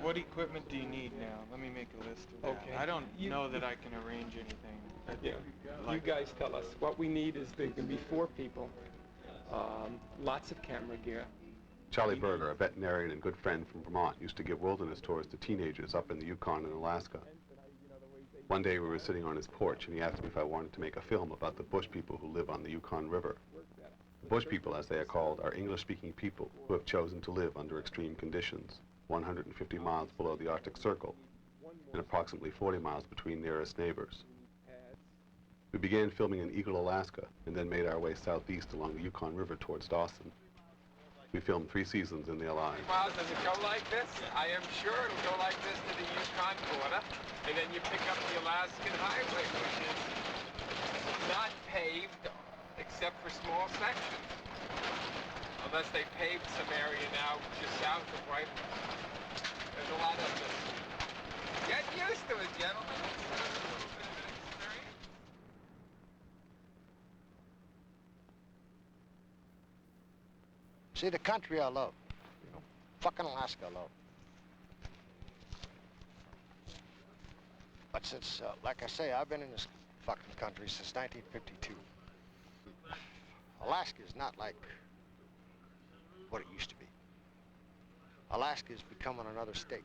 What equipment do you need now? Let me make a list of that. Okay. I don't know that I can arrange anything. Yeah. You guys tell us. What we need is there can be 4 people, lots of camera gear. Charlie Berger, a veterinarian and good friend from Vermont, used to give wilderness tours to teenagers up in the Yukon and Alaska. One day we were sitting on his porch and he asked me if I wanted to make a film about the bush people who live on the Yukon River. The bush people, as they are called, are English-speaking people who have chosen to live under extreme conditions, 150 miles below the Arctic Circle, and approximately 40 miles between nearest neighbors. We began filming in Eagle, Alaska, and then made our way southeast along the Yukon River towards Dawson. We filmed 3 seasons in their lives. Well, does it go like this? I am sure it'll go like this to the Yukon border, and then you pick up the Alaskan highway, which is not paved except for small sections. Unless they paved some area now just south of Whiteman. There's a lot of this. Get used to it, gentlemen. It's a little bit of an experience. See, the country I love, you know, fucking Alaska I love. But since, like I say, I've been in this fucking country since 1952. Alaska is not like what it used to be. Alaska is becoming another state.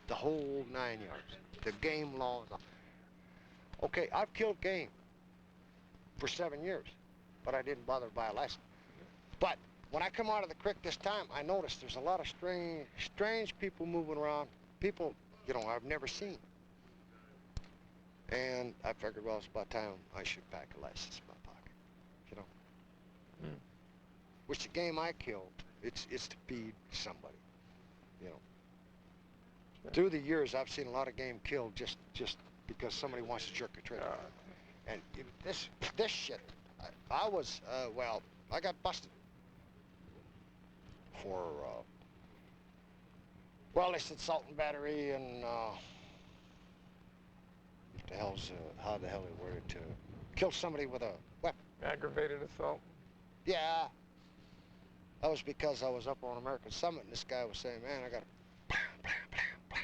The whole 9 yards. The game laws. Okay, I've killed game for 7 years, but I didn't bother to buy a license. But when I come out of the creek this time, I noticed there's a lot of strange people moving around. People, you know, I've never seen. And I figured, well, it's about time I should pack a license in my pocket, you know. Mm. Which the game I killed, it's to feed somebody, you know. Sure. Through the years, I've seen a lot of game killed just because somebody wants to jerk a trigger. And this shit, I was, well, I got busted for, well, they said assault and battery and, what the hell's, how the hell they word it, to kill somebody with a weapon. Aggravated assault. Yeah. That was because I was up on American Summit and this guy was saying, man, I got a blam, blam, blam, blam.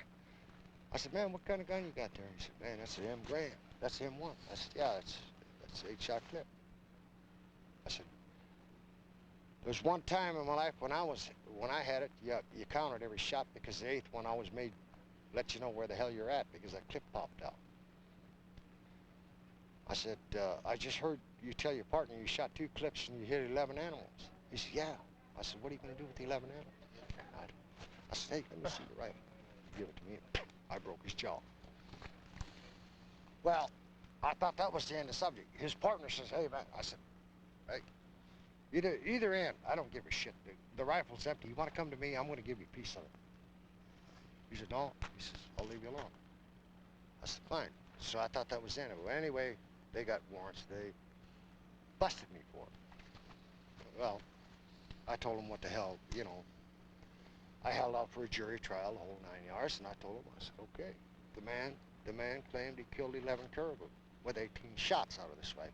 I said, man, what kind of gun you got there? He said, man, that's an M Graham. That's M1. I said, yeah, that's an 8-shot clip. I said, there was one time in my life when I had it, you counted every shot because the 8th one always let you know where the hell you're at because that clip popped out. I said, I just heard you tell your partner you shot 2 clips and you hit 11 animals. He said, yeah. I said, what are you going to do with the 11 animals? I said, hey, let me see your rifle. Give it to me. I broke his jaw. Well, I thought that was the end of the subject. His partner says, hey, man. I said, hey, either end, I don't give a shit. The rifle's empty. You want to come to me, I'm going to give you a piece of it. He said, no. He says, I'll leave you alone. I said, fine. So I thought that was the end of it. Well, anyway, they got warrants. They busted me for it. Well, I told them what the hell, you know. I held out for a jury trial the whole 9 yards, and I told them, I said, okay. The man claimed he killed 11 caribou with 18 shots out of this rifle.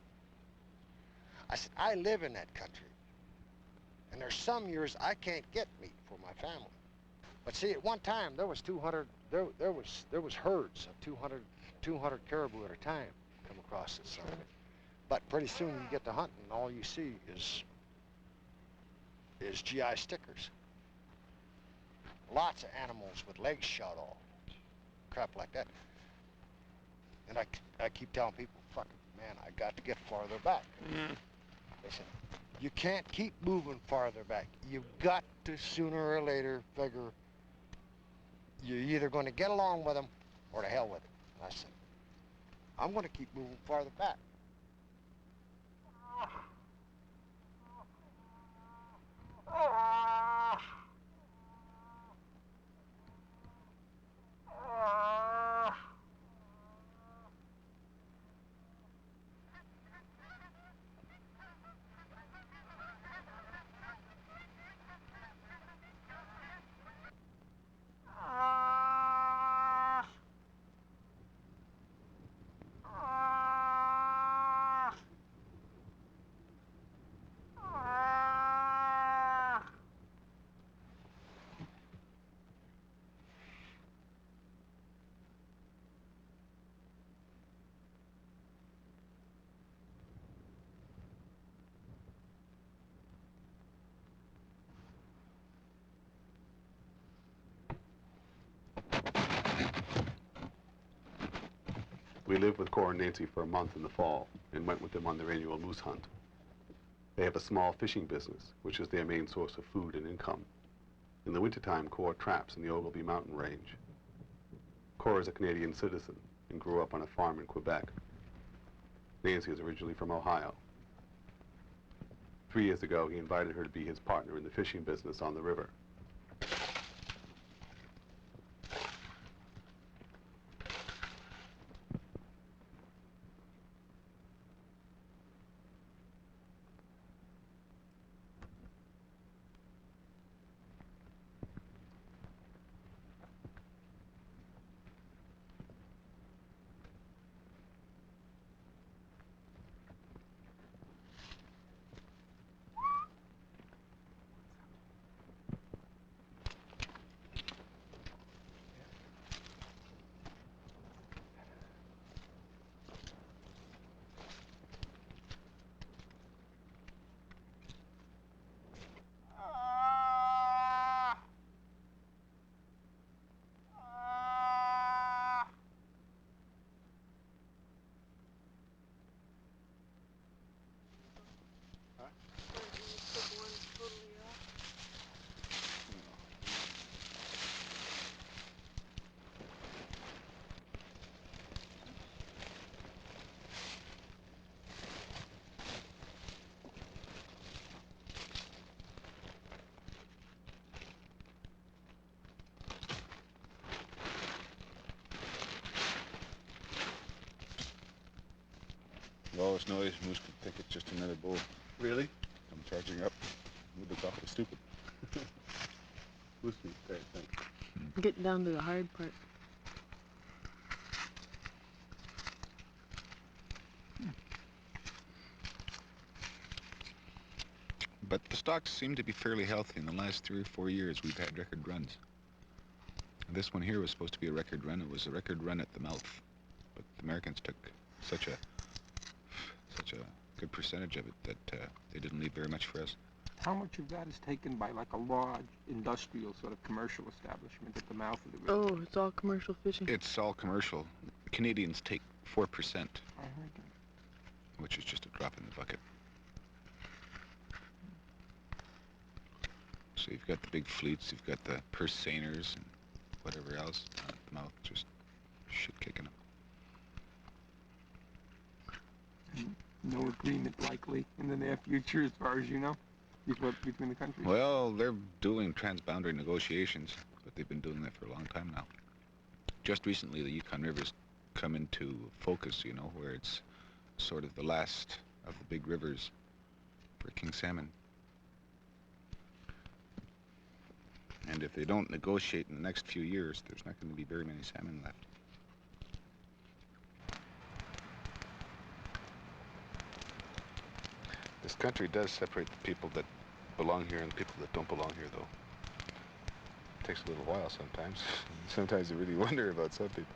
I said, I live in that country. And there's some years I can't get meat for my family. But see, at one time, there was 200, there was herds of 200 caribou at a time come across this side. But pretty soon you get to hunting, and all you see is GI stickers. Lots of animals with legs shot off. Crap like that. And I keep telling people, fuck it, man, I got to get farther back. Mm. They said, you can't keep moving farther back. You've got to sooner or later figure you're either going to get along with them or to hell with them. And I said, I'm going to keep moving farther back. We lived with Cora and Nancy for a month in the fall and went with them on their annual moose hunt. They have a small fishing business, which is their main source of food and income. In the wintertime, Cora traps in the Ogilvy mountain range. Cora is a Canadian citizen and grew up on a farm in Quebec. Nancy is originally from Ohio. 3 years ago, he invited her to be his partner in the fishing business on the river. Lowest noise, moose could think it's just another bull. Really? I'm charging up. Move the top of the stupid. Moose meat, great, thanks. Get down to the hard part. But the stocks seem to be fairly healthy. In the last 3 or 4 years, we've had record runs. This one here was supposed to be a record run. It was a record run at the mouth. But the Americans took such a good percentage of it that they didn't leave very much for us. How much of that is taken by like a large industrial sort of commercial establishment at the mouth of the river? Oh, it's all commercial fishing. It's all commercial. Canadians take 4%, I heard that. which is just a drop in the bucket. So you've got the big fleets, you've got the purse seiners and whatever else at the mouth, just shit kicking them. No agreement likely in the near future, as far as you know, between the countries? Well, they're doing transboundary negotiations, but they've been doing that for a long time now. Just recently, the Yukon River's come into focus, you know, where it's sort of the last of the big rivers for king salmon. And if they don't negotiate in the next few years, there's not going to be very many salmon left. This country does separate the people that belong here and the people that don't belong here, though. It takes a little while sometimes. Sometimes you really wonder about some people.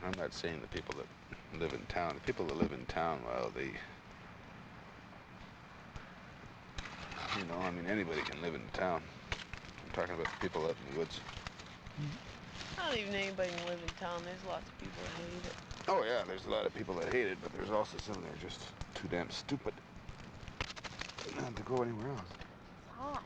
I'm not saying the people that live in town. The people that live in town, well, they... You know, I mean, anybody can live in town. I'm talking about the people out in the woods. Not even anybody can live in town. There's lots of people that hate it. Oh, yeah, there's a lot of people that hate it, but there's also some that are just too damn stupid to go anywhere else. It's hot.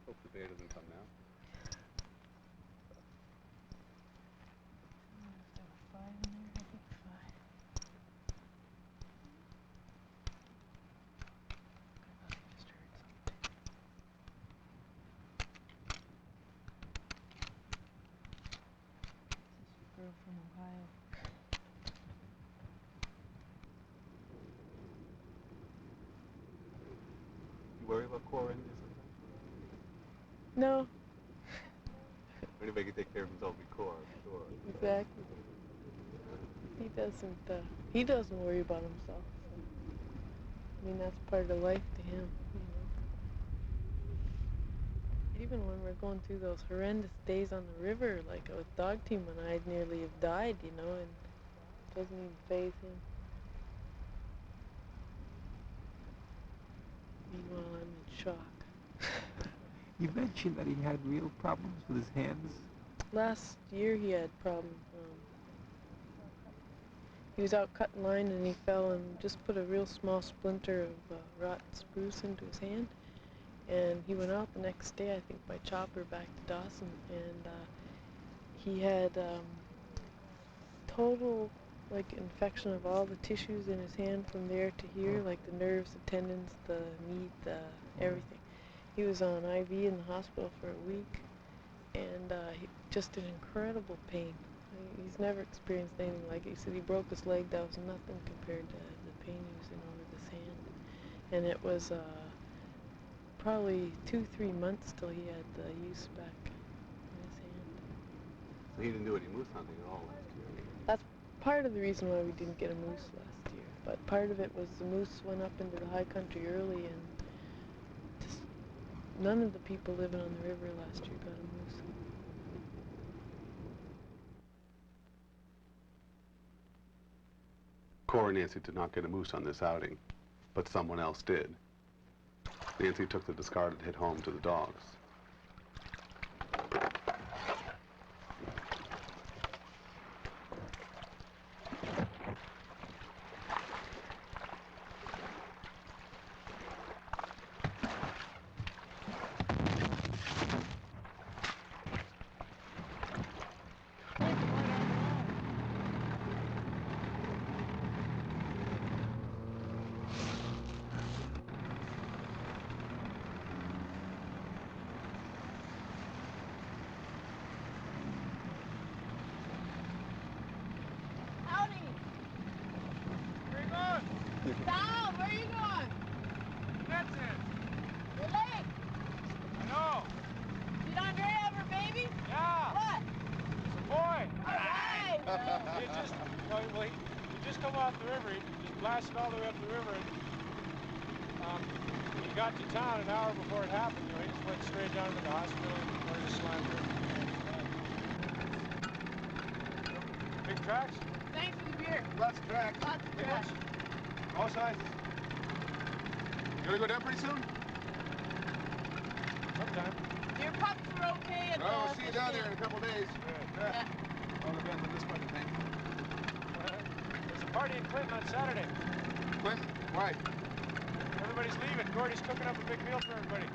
Hope the bear doesn't come now. Girl from Ohio. You worry about Cora and this? No, Anybody can take care of himself, be Cora, I'm sure. exactly. He doesn't worry about himself. So. I mean, that's part of life to him, you know. Even when we're going through those horrendous days on the river, like with dog team when I'd nearly have died, you know, and it doesn't even faze him. Meanwhile, I'm in shock. You mentioned that he had real problems with his hands. Last year he had problems. He was out cutting line and he fell and just put a real small splinter of rotten spruce into his hand. And he went out the next day, I think, by chopper back to Dawson, and he had total, like, infection of all the tissues in his hand from there to here, like the nerves, the tendons, the meat, everything. He was on IV in the hospital for a week, and just in incredible pain. He's never experienced anything like it. He said he broke his leg. That was nothing compared to the pain he was in over this hand. And it was probably 2-3 months till he had the use back in his hand. So he didn't do any moose hunting at all last year? That's part of the reason why we didn't get a moose last year. But part of it was the moose went up into the high country early, and just none of the people living on the river last year got a moose. Cora and Nancy did not get a moose on this outing, but someone else did. Nancy took the discarded hit home to the dogs. Tom, where are you going? That's it. You're late. No. Did Andre have her baby? Yeah. What? It's a boy. All right. He just come off the river. He just blasted all the way up the river. And, he got to town an hour before it happened. You know, he just went straight down to the hospital and where he slammed through. Big tracks? Thanks for the beer. Lots of tracks. Lots of tracks. All sizes. You gonna go down pretty soon? Sometime. Your pups were okay at Well, the we'll see you down there in a fish couple days. Yeah. All depends on this fucking thing. There's a party in Clinton on Saturday. Clinton, why? Everybody's leaving. Gordy's cooking up a big meal for everybody.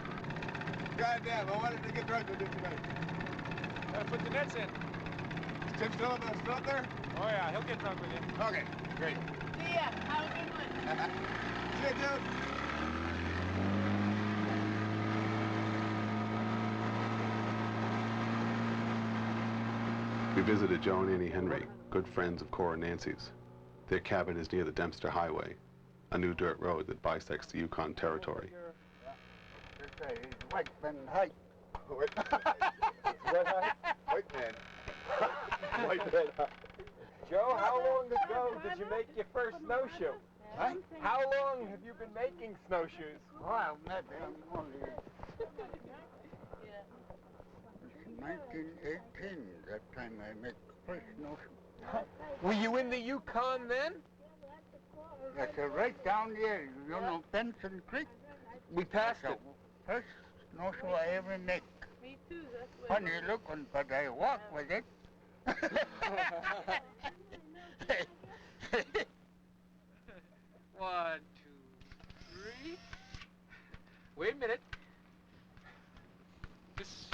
Goddamn, I wanted to get drunk with you tonight. Gotta put the nets in. Is Tim still up there? Oh yeah, he'll get drunk with you. Okay, great. See ya. Have a good one. See you, dude. We visited Joe and Annie Henry, good friends of Cora and Nancy's. Their cabin is near the Dempster Highway, a new dirt road that bisects the Yukon territory. White man height. White man. White man. Joe, how long ago did you make your first snowshoe? Huh? How long have you been making snowshoes? Well, maybe I'm only 1918. That time I make first notion. Were you in the Yukon then? That's right down there. You know Benson Creek? We passed That's it. the first snowshoe I ever make. Me too. That's what Funny looking, but I walk with it. 1, 2, 3. Wait a minute. This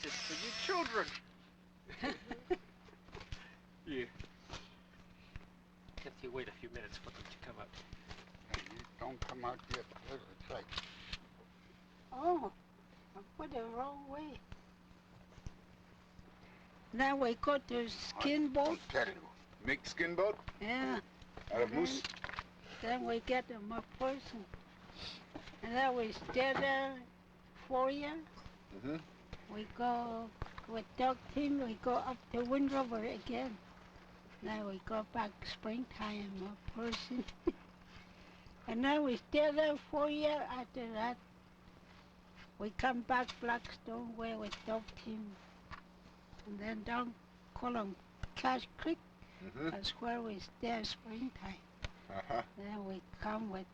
is for you children. Here. Have to wait a few minutes for them to come up. You don't come out yet. It's like Oh, I put it the wrong way. Now we got the skin boat. tell you. Make skin boat Yeah. out of moose. Then we get them a person. And then we stay there 4 years. Mm-hmm. We go with dog team, we go up to Wind River again. Now we go back springtime, a person. And then we stay there 4 years after that. We come back Blackstone Way with dog team. And then down Column Cash Creek. That's where we stay springtime. Then we come with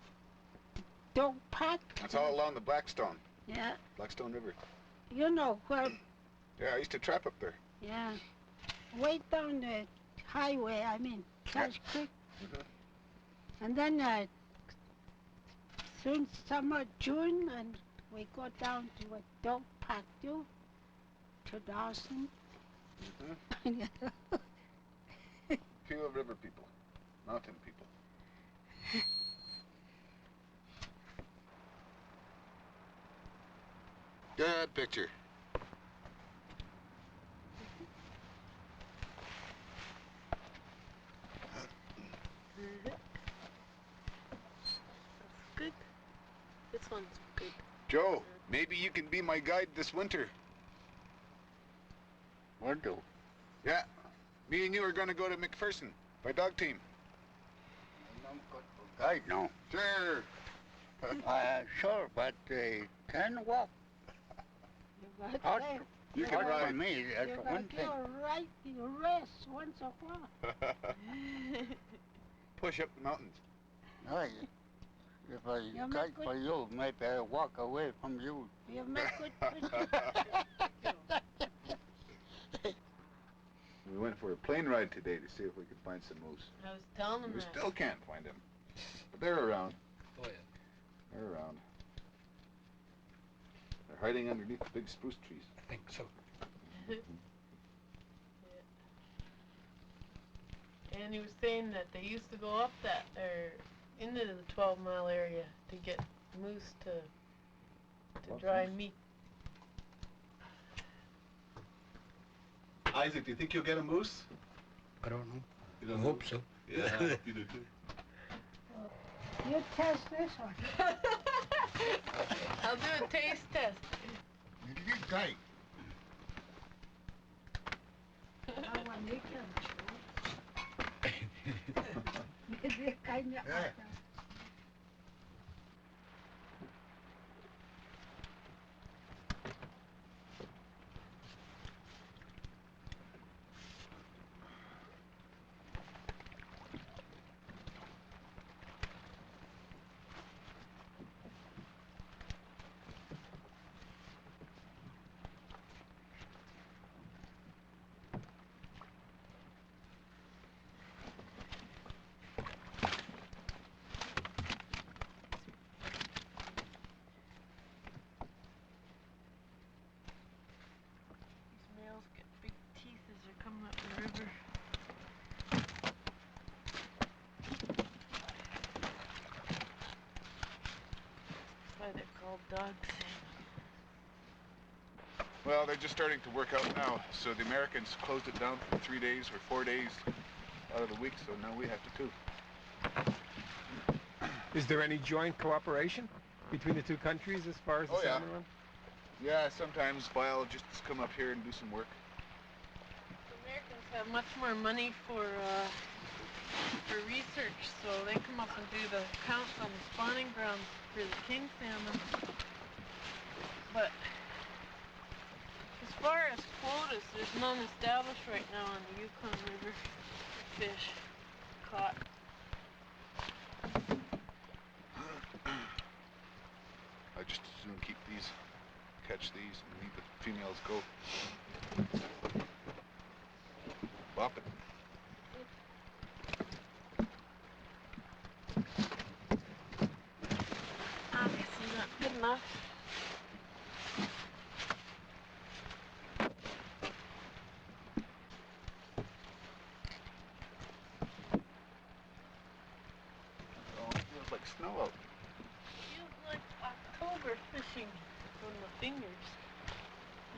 the dog park. That's all along the Blackstone. Yeah. Blackstone River. You know where? Yeah, I used to trap up there. Yeah. Way down the highway, Cash Creek. And then soon summer, June, and we go down to a dog park too, to Dawson. Pure river people, mountain people. Good picture. Good. This one's good. Joe, maybe you can be my guide this winter. What do? Yeah. Me and you are going to go to McPherson by dog team. I'm not good for guide now. Sure. Sure, but can walk. Hard, You can hard for ride. me, that's You one thing. right, you rest once a while. Push up the mountains. No, if I You guide make for you, maybe I walk away from you. You make good pictures. We went for a plane ride today to see if we could find some moose. I was telling him We that. still can't find them. But they're around. Oh, yeah. They're around. They're hiding underneath the big spruce trees. I think so. And he was saying that they used to go up that, or into the 12-mile area to get moose to dry meat. Isaac, do you think you'll get a moose? I don't know. You I don't hope know? so. Yeah, I hope you do too. You test this one. I'll do a taste test. You get guide. That one you can chew. It's kind of Yeah. These males get big teeth as they're coming up the river. That's why they're called dogs. Well, they're just starting to work out now. So the Americans closed it down for 3 days or 4 days out of the week, so now we have to too. Is there any joint cooperation between the two countries as far as the Oh, yeah. salmon run? Yeah, sometimes biologists come up here and do some work. The Americans have much more money for research, so they come up and do the counts on the spawning grounds for the king salmon. But as far as quotas, there's none established right now on the Yukon River for fish caught. I just as soon keep these, catch these, and leave the females go. Bop it. Obviously not good enough. Oh, it feels like snow out. Feels like October fishing on the fingers.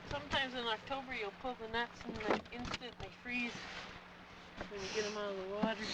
Sometimes in October you'll pull the nets and they instantly freeze when you get them out of the water.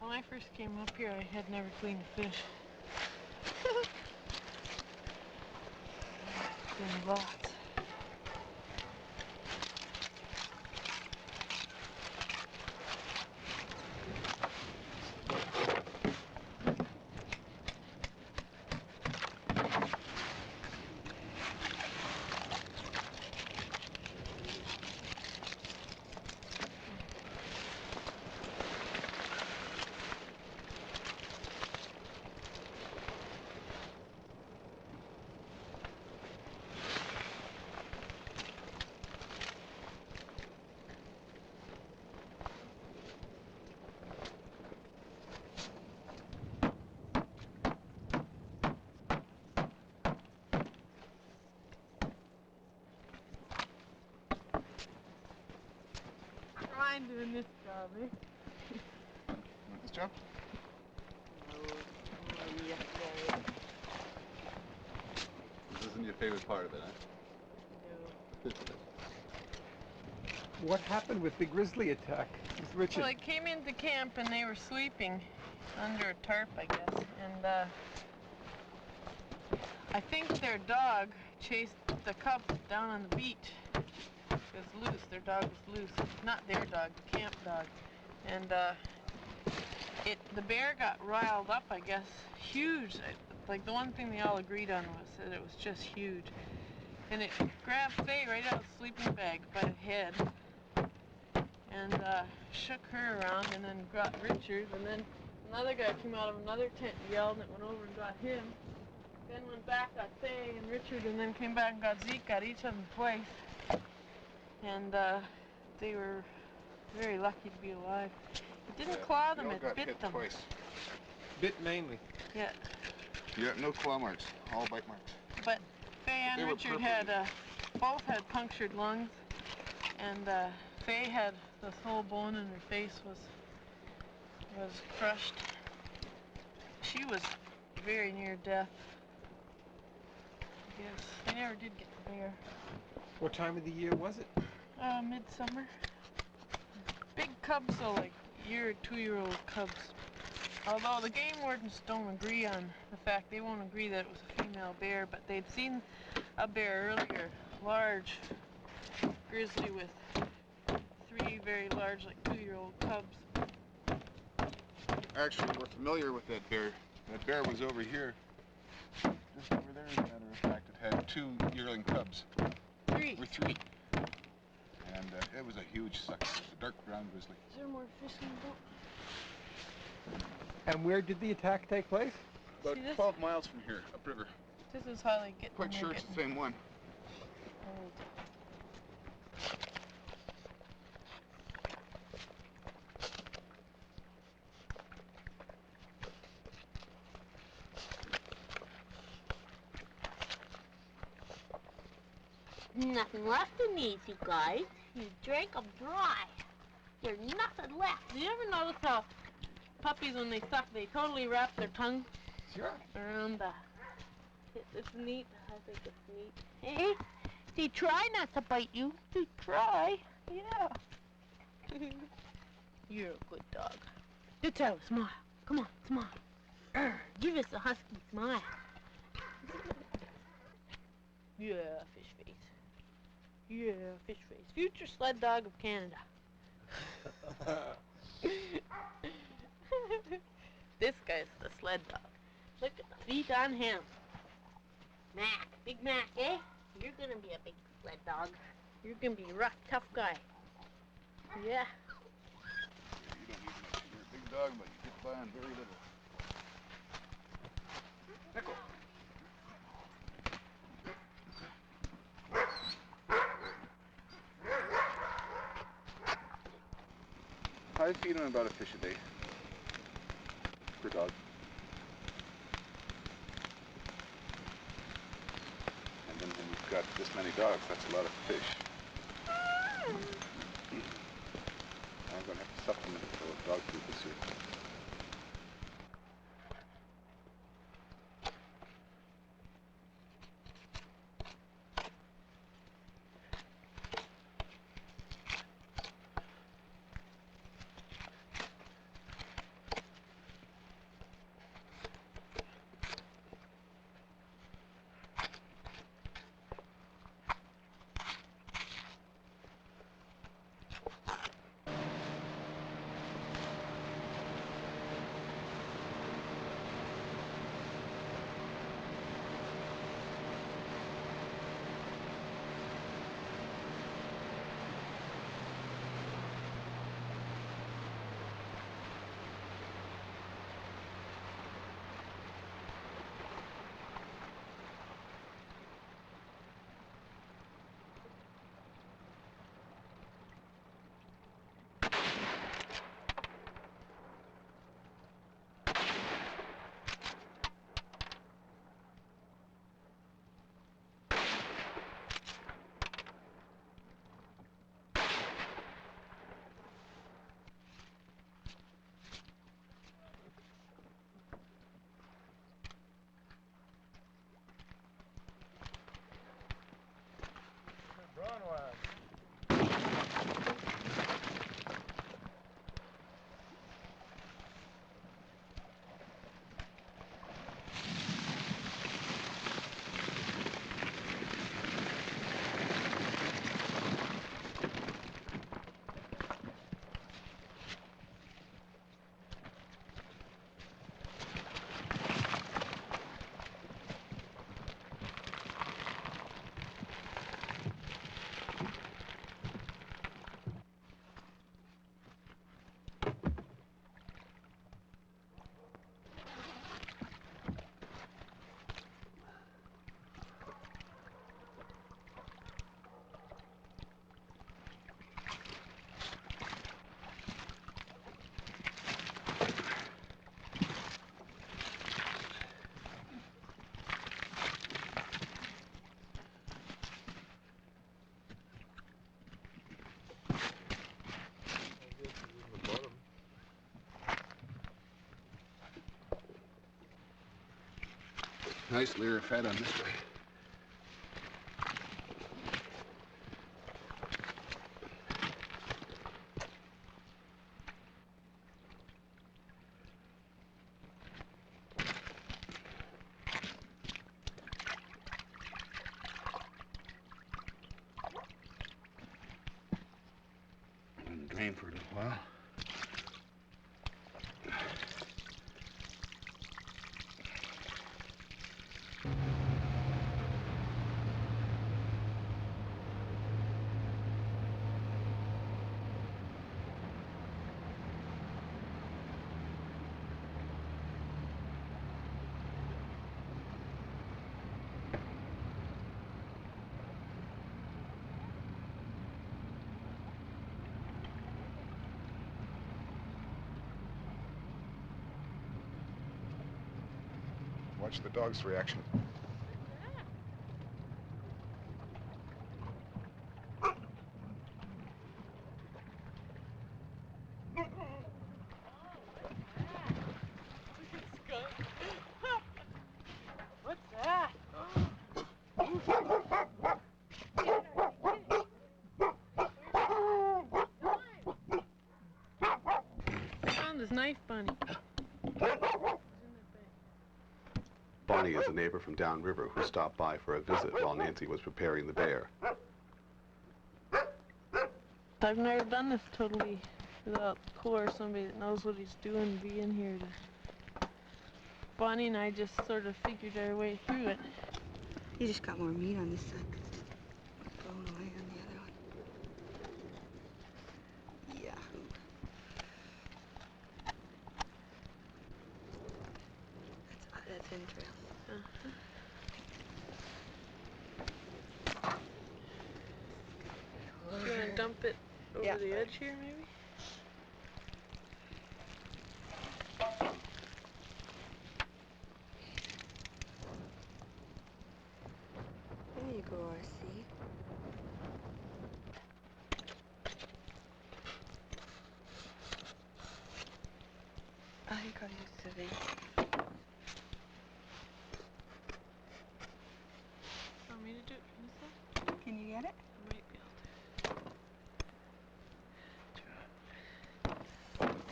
When I first came up here, I had never cleaned a fish. Been lots. I'm doing this job, eh? Want this job? Yeah. This isn't your favorite part of it, huh? What happened with the grizzly attack? With Richard? Well, I came into camp and they were sleeping under a tarp, I guess, and I think their dog chased the cub down on the beach. It was loose. Their dog was loose. Not their dog, the camp dog. And the bear got riled up, I guess, huge. Like the one thing they all agreed on was that it was just huge. And it grabbed Faye right out of the sleeping bag by the head and shook her around, and then got Richard, and then another guy came out of another tent and yelled, and it went over and got him. Then went back, got Faye and Richard, and then came back and got Zeke, got each of them twice. And they were very lucky to be alive. It didn't claw them, it bit them. Twice. Bit mainly. Yeah. Yeah, no claw marks, all bite marks. But Faye They and were Richard had, both had punctured lungs, and Faye had this whole bone in her face was crushed. She was very near death. Yes, they never did get the bear. What time of the year was it? Midsummer. Big cubs, though, like year or 2-year-old cubs. Although the game wardens don't agree on the fact, they won't agree that it was a female bear, but they'd seen a bear earlier, large grizzly with 3 very large, like 2-year-old cubs. Actually, we're familiar with that bear. That bear was over here. Just over there, as a matter of fact. It had 2 yearling cubs. 3. Or 3. And it was a huge sucker. It was a dark brown grizzly. Is there more fish in the boat? And where did the attack take place? About See this? 12 miles from here, upriver. This is how they get Quite sure it's the same one. old. Nothing left in these, you guys. You drank them dry. There's nothing left. Do you ever notice how puppies, when they suck, they totally wrap their tongue Sure. around the... It's neat. I think it's neat. Hey, they try not to bite you. They try. Yeah. You're a good dog. Let's have a smile. Come on, smile. Give us a husky smile. Yeah, fish face. Yeah, fish face. Future sled dog of Canada. This guy's the sled dog. Look at the feet on him. Mac, Big Mac, eh? You're gonna be a big sled dog. You're gonna be a rough, tough guy. Yeah. You don't need much. You're a big dog, but you get by on very little. Nickel. I feed him about a fish a day per dog. And then when you've got this many dogs, that's a lot of fish. I'm going to have to supplement it with dog food this year. Nice layer of fat on this way. And drain for a little while. Watch the dog's reaction. What's that? I found this knife bunny. Bonnie is a neighbor from downriver who stopped by for a visit while Nancy was preparing the bear. I've never done this totally without Cole or somebody that knows what he's doing being here. Bonnie and I just sort of figured our way through it. You just got more meat on this side 'cause it's blown away on the other one. Yahoo. That's entrails. Do you want to dump it over the edge here, maybe? There you go, RC. I think I'll use Sylvie. Want me to do it from this side? Can you get it? I might be able to.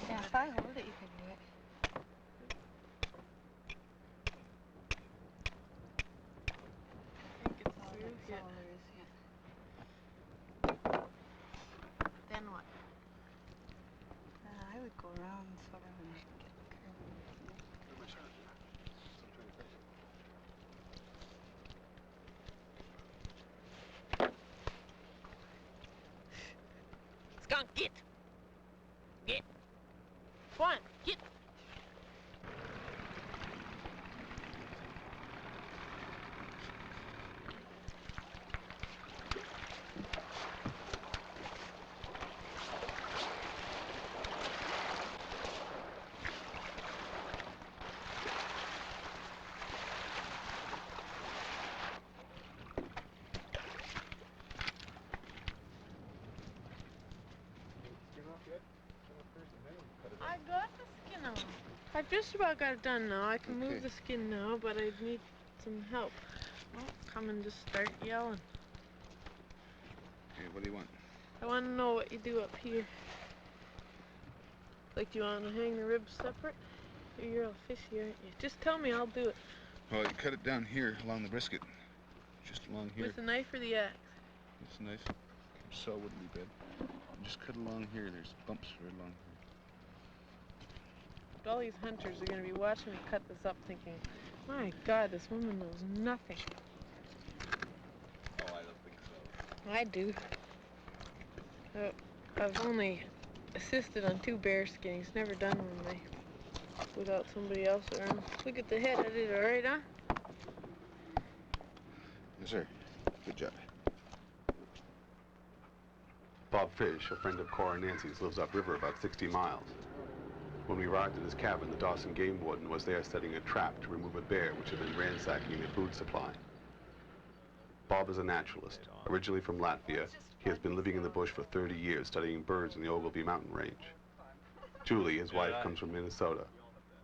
Yeah, if I hold it, you can do it. I think it's through. That's Yeah. all there is, yeah. Then what? I would go around sort of and get the curve. Skunk, get! Get! Come on, get! I got the skin on. I've just about got it done now. I can move the skin now, but I need some help. Well, come and just start yelling. Okay, what do you want? I want to know what you do up here. Like, do you want to hang the ribs separate? You're all fishy, aren't you? Just tell me, I'll do it. Well, you cut it down here along the brisket. Just along here. With the knife or the axe? It's nice. Saw wouldn't be bad. Just cut along here. There's bumps right along here. All these hunters are going to be watching me cut this up thinking, my God, this woman knows nothing. Oh, I don't think so. I do. I've only assisted on 2 bear skinnings, never done one without somebody else around. Look at the head, I did it all right, huh? Yes, sir. Good job. Bob Fish, a friend of Cora and Nancy's, lives upriver about 60 miles. When we arrived at his cabin, the Dawson game warden was there setting a trap to remove a bear which had been ransacking the food supply. Bob is a naturalist. Originally from Latvia, he has been living in the bush for 30 years studying birds in the Ogilvy mountain range. Julie, his wife, comes from Minnesota.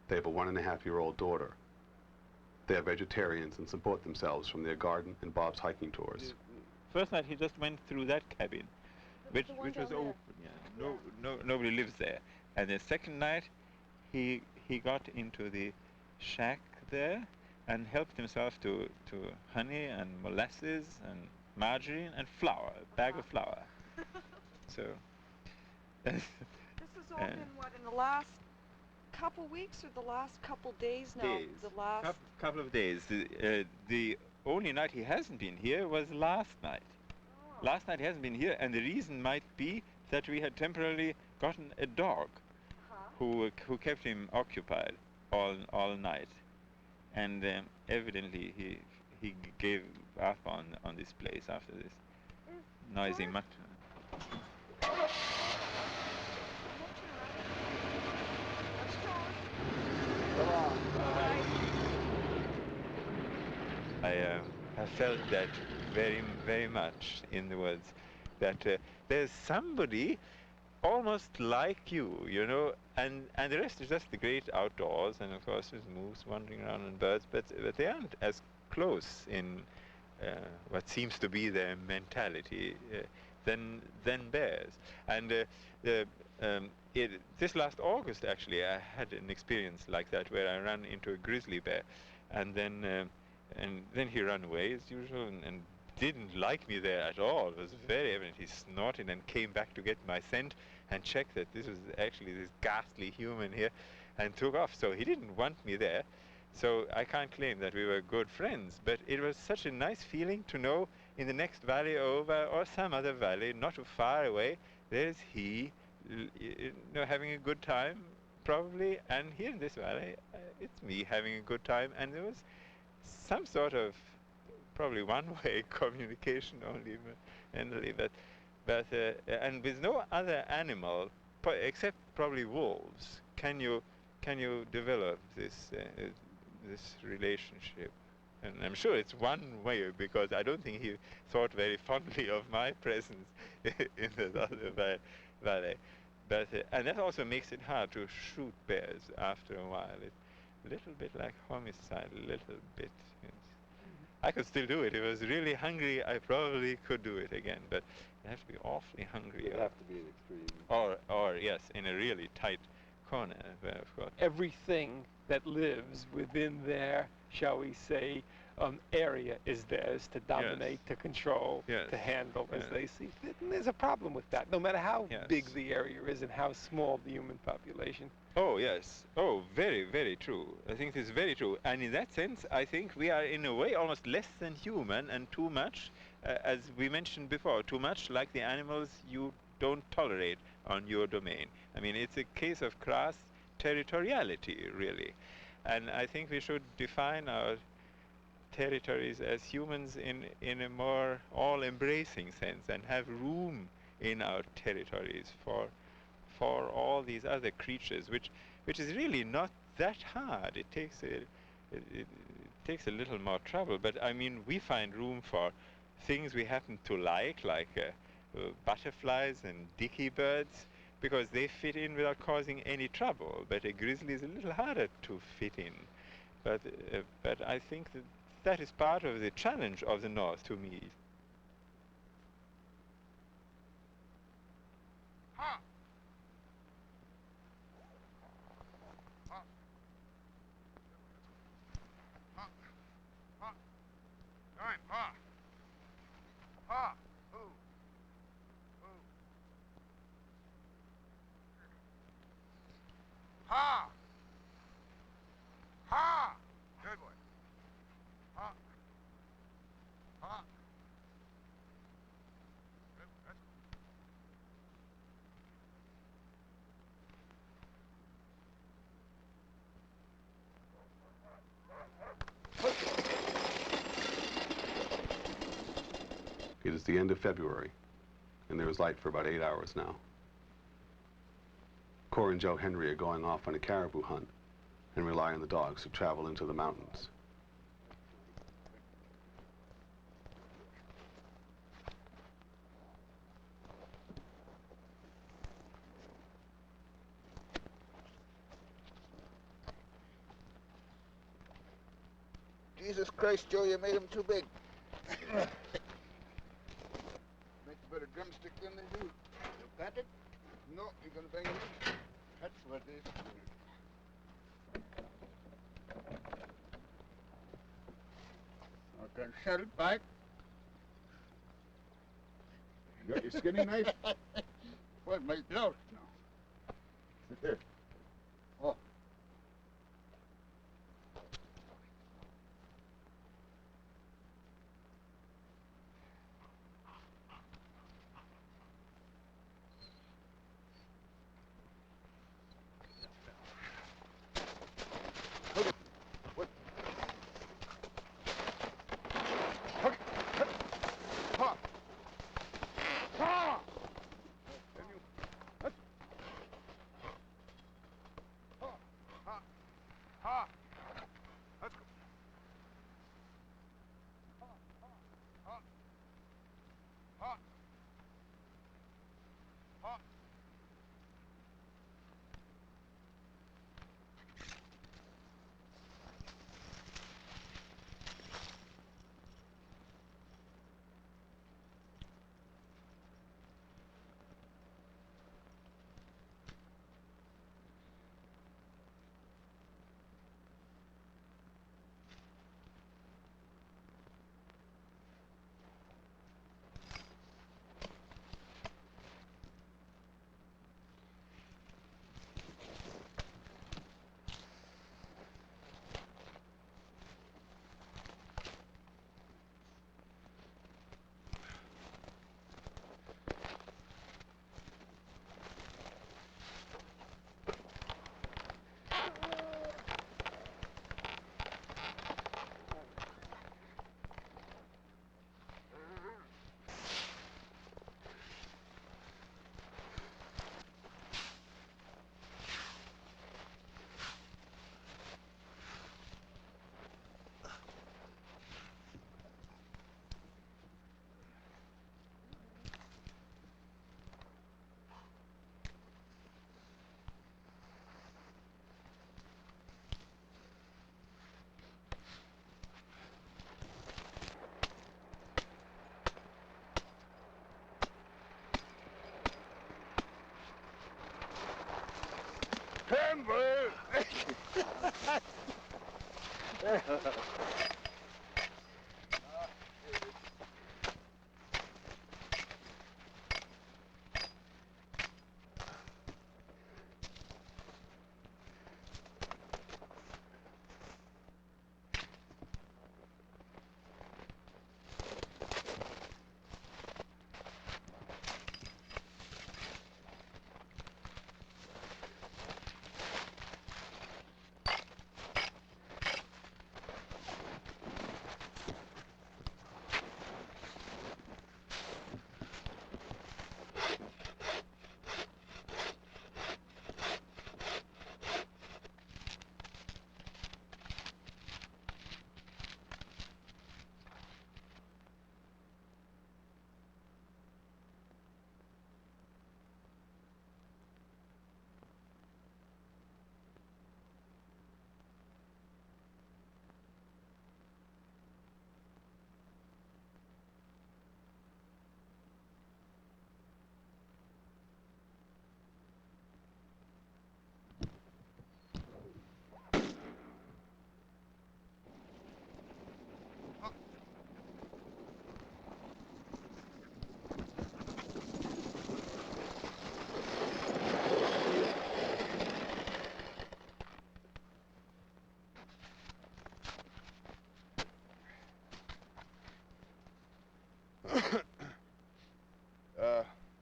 They have a 1.5-year-old daughter. They are vegetarians and support themselves from their garden and Bob's hiking tours. First night he just went through that cabin, which was open. Yeah. Nobody lives there. And the second night, he got into the shack there and helped himself to honey and molasses and margarine and flour, a bag of flour. So. This has all been what, in the last couple weeks or the last couple days now? Days. The last couple of days. The only night he hasn't been here was last night. Oh. Last night he hasn't been here, and the reason might be that we had temporarily gotten a dog who kept him occupied all night, and evidently he gave up on this place after this noisy mutt. I felt that very, very much in the woods, that there's somebody almost like you, you know, and the rest is just the great outdoors, and of course there's moose wandering around and birds, but they aren't as close in what seems to be their mentality than bears. And this last August, actually, I had an experience like that where I ran into a grizzly bear, and then he ran away as usual and didn't like me there at all. It was very evident. He snorted and came back to get my scent and checked that this was actually this ghastly human here, and took off. So he didn't want me there. So I can't claim that we were good friends, but it was such a nice feeling to know in the next valley over, or some other valley not too far away, there's he, you know, having a good time, probably, and here in this valley, it's me having a good time, and there was some sort of probably one-way communication only mentally, but and with no other animal except probably wolves can you develop this relationship. And I'm sure it's one way, because I don't think he thought very fondly of my presence in the other valley. But and that also makes it hard to shoot bears after a while. It's a little bit like homicide, a little bit. I could still do it. If I was really hungry, I probably could do it again. But you have to be awfully hungry. It would have to be an extreme. Or yes, in a really tight corner, where of course. Everything that lives within their, shall we say, area is theirs to dominate, to control, to handle as they see fit. And there's a problem with that, no matter how big the area is and how small the human population. Oh, yes. Oh, very, very true. I think this is very true. And in that sense, I think we are in a way almost less than human, and too much, as we mentioned before, too much like the animals you don't tolerate on your domain. I mean, it's a case of crass territoriality, really. And I think we should define our territories as humans in a more all-embracing sense, and have room in our territories for all these other creatures, which is really not that hard. It takes a little more trouble, but I mean, we find room for things we happen to like butterflies and dicky birds, because they fit in without causing any trouble. But a grizzly is a little harder to fit in. But I think that is part of the challenge of the North to me. Good boy. Ha. Ha. It is the end of February, and there is light for about 8 hours now. Cor and Joe Henry are going off on a caribou hunt and rely on the dogs to travel into the mountains. Jesus Christ, Joe, you made him too big. Make a better drumstick than they do. You got it? No, you're gonna bang it in. That's what it is. Okay, settle back. You got your skinning knife? What, my blouse now? Here. Oh. Timber!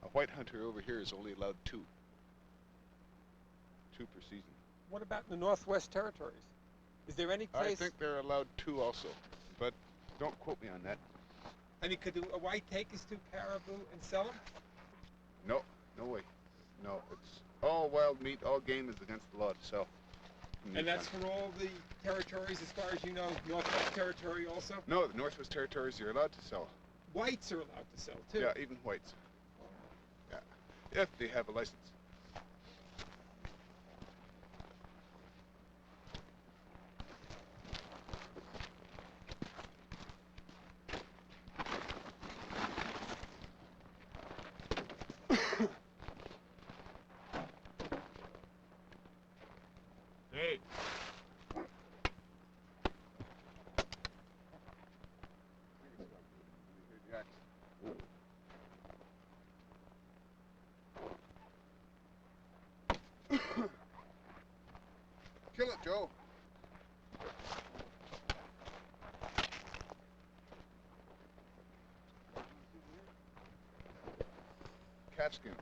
A white hunter over here is only allowed two. Two per season. What about the Northwest Territories? Is there any place... I think they're allowed two also, but don't quote me on that. I mean, could a white take his two caribou and sell them? No, no way. No, it's all wild meat, all game is against the law to sell. And that's for all the territories, as far as you know, Northwest Territory also? No, the Northwest Territories you're allowed to sell. Whites are allowed to sell, too? Yeah, even whites. Yeah, if they have a license. Joe. Cat skin.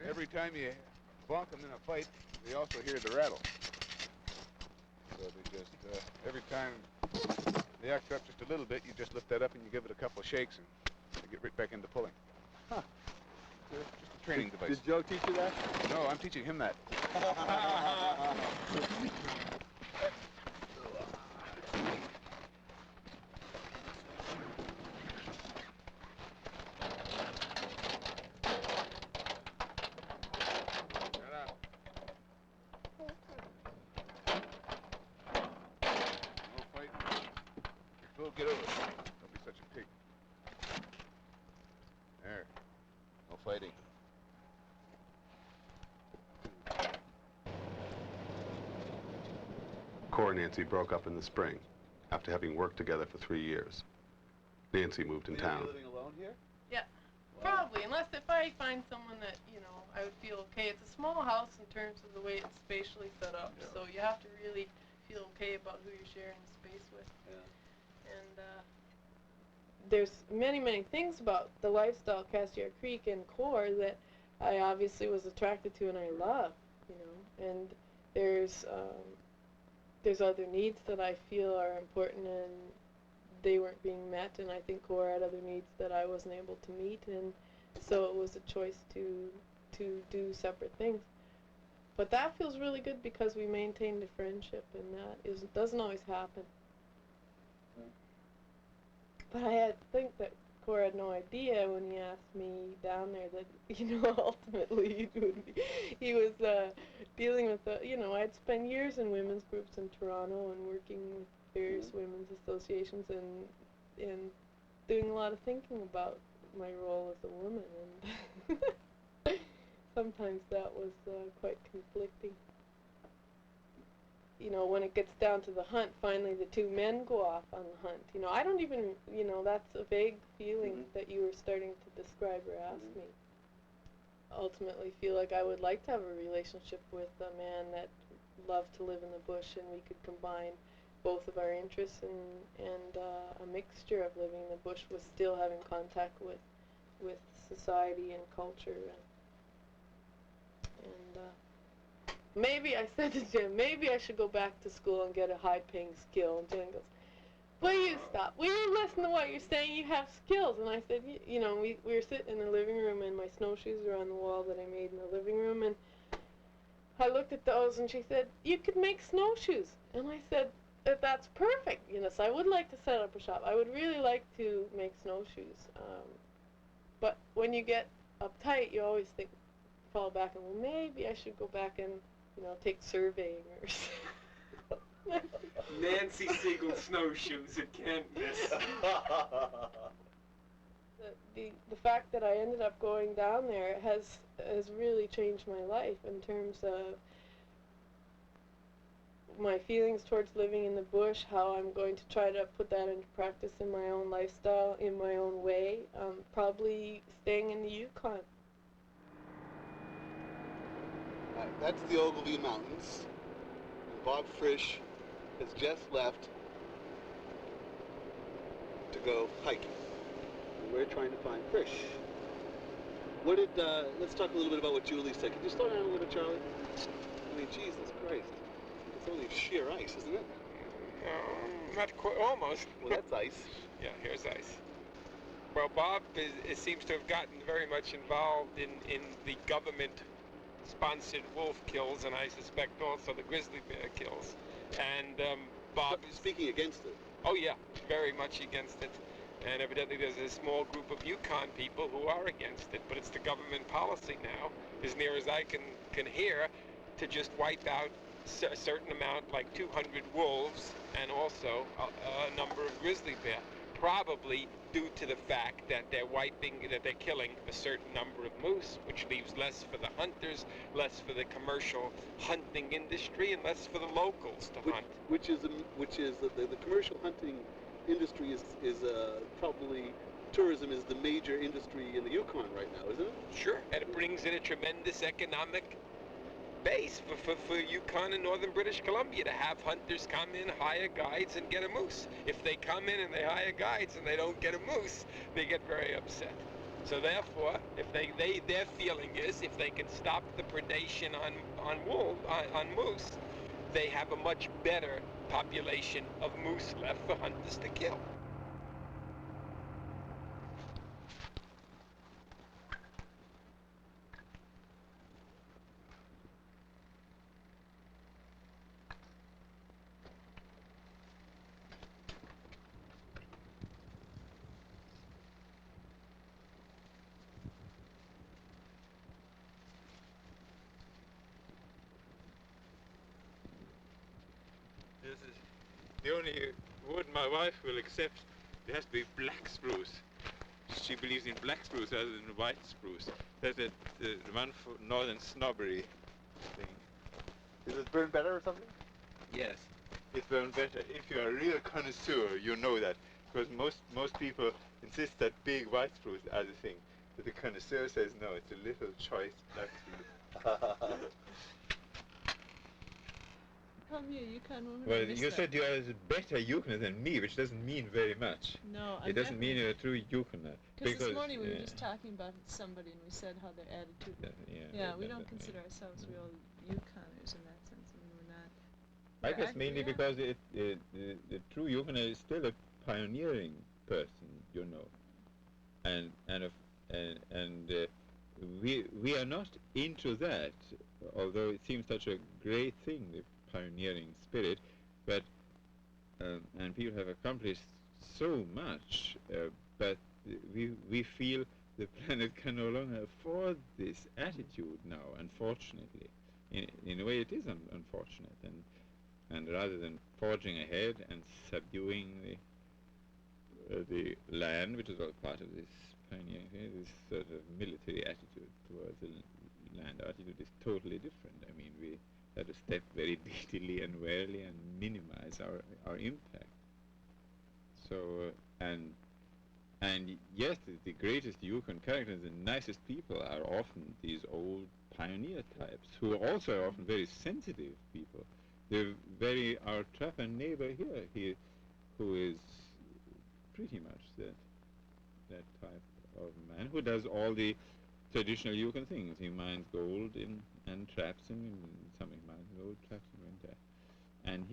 Every time you bonk them in a fight, they also hear the rattle. So they just, every time they act up just a little bit, you just lift that up and you give it a couple of shakes and they get right back into pulling. Huh. Just a training device. Did Joe teach you that? No, I'm teaching him that. Get over it. Don't be such a pig. There. No fighting. Cora and Nancy broke up in the spring after having worked together for 3 years. Nancy moved in town. Are you living alone here? Yeah, probably, unless if I find someone that, you know, I would feel okay. It's a small house in terms of the way it's spatially set up, so you have to really feel okay about who you're sharing the space with. Yeah. And there's many things about the lifestyle Cassiar Creek and Core that I obviously was attracted to and I love, you know. And there's other needs that I feel are important and they weren't being met, and I think Core had other needs that I wasn't able to meet, and so it was a choice to do separate things. But that feels really good because we maintained a friendship, and that doesn't always happen. But I think that Core had no idea when he asked me down there that, you know, ultimately he was dealing with, you know, I'd spent years in women's groups in Toronto and working with various women's associations and doing a lot of thinking about my role as a woman, and sometimes that was quite conflicting. You know, when it gets down to the hunt, finally the two men go off on the hunt. You know, I don't even, you know, that's a vague feeling that you were starting to describe or ask me. Ultimately feel like I would like to have a relationship with a man that loved to live in the bush, and we could combine both of our interests and a mixture of living in the bush with still having contact with society and culture. And maybe I said to Jim, maybe I should go back to school and get a high-paying skill. And Jim goes, will you stop? Will you listen to what you're saying? You have skills. And I said, you know, we were sitting in the living room, and my snowshoes were on the wall that I made in the living room. And I looked at those, and she said, you could make snowshoes. And I said, that's perfect. You know, so I would like to set up a shop. I would really like to make snowshoes. But when you get uptight, you always think, fall back, and well, maybe I should go back and, you know, take surveying or something. Nancy Siegel snowshoes, it can't miss. The fact that I ended up going down there has really changed my life in terms of my feelings towards living in the bush, how I'm going to try to put that into practice in my own lifestyle, in my own way, probably staying in the Yukon. That's the Ogilvy Mountains. And Bob Frisch has just left to go hiking. And we're trying to find Frisch. What did, let's talk a little bit about what Julie said. Can you slow down a little bit, Charlie? I mean, Jesus Christ. It's only sheer ice, isn't it? Not quite, almost. Well, that's ice. Yeah, here's ice. Well, Bob seems to have gotten very much involved in the government-sponsored wolf kills, and I suspect also the grizzly bear kills. And Bob is speaking against it. Oh yeah, very much against it. And evidently there's a small group of Yukon people who are against it, but it's the government policy now, as near as I can hear, to just wipe out a certain amount, like 200 wolves, and also a number of grizzly bear, probably due to the fact that they're killing a certain number of moose, which leaves less for the hunters, less for the commercial hunting industry, and less for the locals to hunt. Which is the commercial hunting industry is probably tourism is the major industry in the Yukon right now, isn't it? Sure, and it brings in a tremendous economic base for Yukon and northern British Columbia to have hunters come in, hire guides, and get a moose. If they come in and they hire guides and they don't get a moose, they get very upset. So therefore, if their feeling is if they can stop the predation on moose, they have a much better population of moose left for hunters to kill. This is the only wood my wife will accept. It has to be black spruce. She believes in black spruce rather than white spruce. That's the one for northern snobbery thing. Does it burn better or something? Yes, it burns better. If you're a real connoisseur, you know that. Because most people insist that big white spruce are the thing. But the connoisseur says no, it's a little choice black spruce. Come here, Yukon woman. Well, you said you are a better Yukoner than me, which doesn't mean very much. No, it doesn't mean you're a true Yukoner. Because this morning we were just talking about somebody and we said how their attitude. We don't consider ourselves real Yukoners in that sense. I mean, we're not. I guess mainly because the true Yukoner is still a pioneering person, you know, and we are not into that, although it seems such a great thing, the pioneering spirit, but and people have accomplished so much, but we feel the planet can no longer afford this attitude now, unfortunately. In a way it is unfortunate, and rather than forging ahead and subduing the land, which is all part of this pioneering thing, this sort of military attitude towards the land, our attitude is totally different. I mean, we have to step very daintily and warily and minimize our impact. So, and yes, the greatest Yukon characters, the nicest people are often these old pioneer types, who are also often very sensitive people. They're our trapper neighbor here, who is pretty much that type of man, who does all the traditional Yukon things. He mines gold and traps him in summer. He mines gold, traps him in winter. And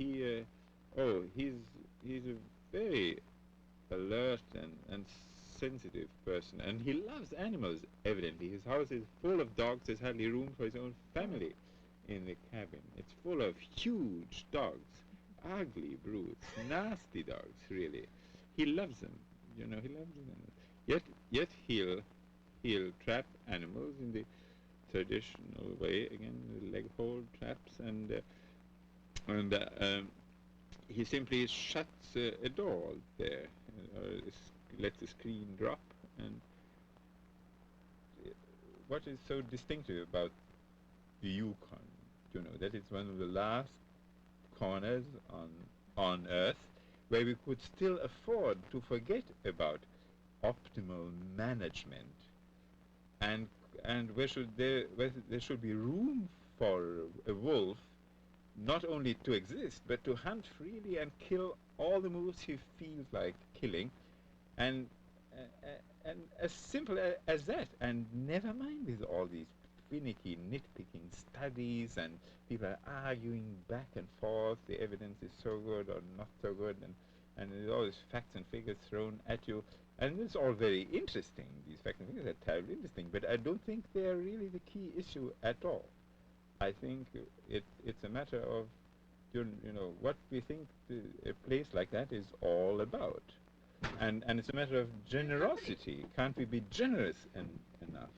he's a very alert and sensitive person, and he loves animals, evidently. His house is full of dogs. There's hardly room for his own family in the cabin. It's full of huge dogs, ugly brutes, nasty dogs, really. He loves them, you know, he loves them. Yet he'll trap animals in the traditional way, again, the leg hold traps, and he simply shuts a door there, or lets the screen drop. And what is so distinctive about the Yukon, you know, that it's one of the last corners on Earth where we could still afford to forget about optimal management, and where there should be room for a wolf not only to exist, but to hunt freely and kill all the moose he feels like killing, and as simple as that, and never mind with all these finicky, nitpicking studies, and people are arguing back and forth, the evidence is so good or not so good, and there's all these facts and figures thrown at you, and it's all very interesting. These facts and figures are terribly interesting, but I don't think they're really the key issue at all. I think it's a matter of, you know, what we think a place like that is all about. And it's a matter of generosity. Can't we be generous enough?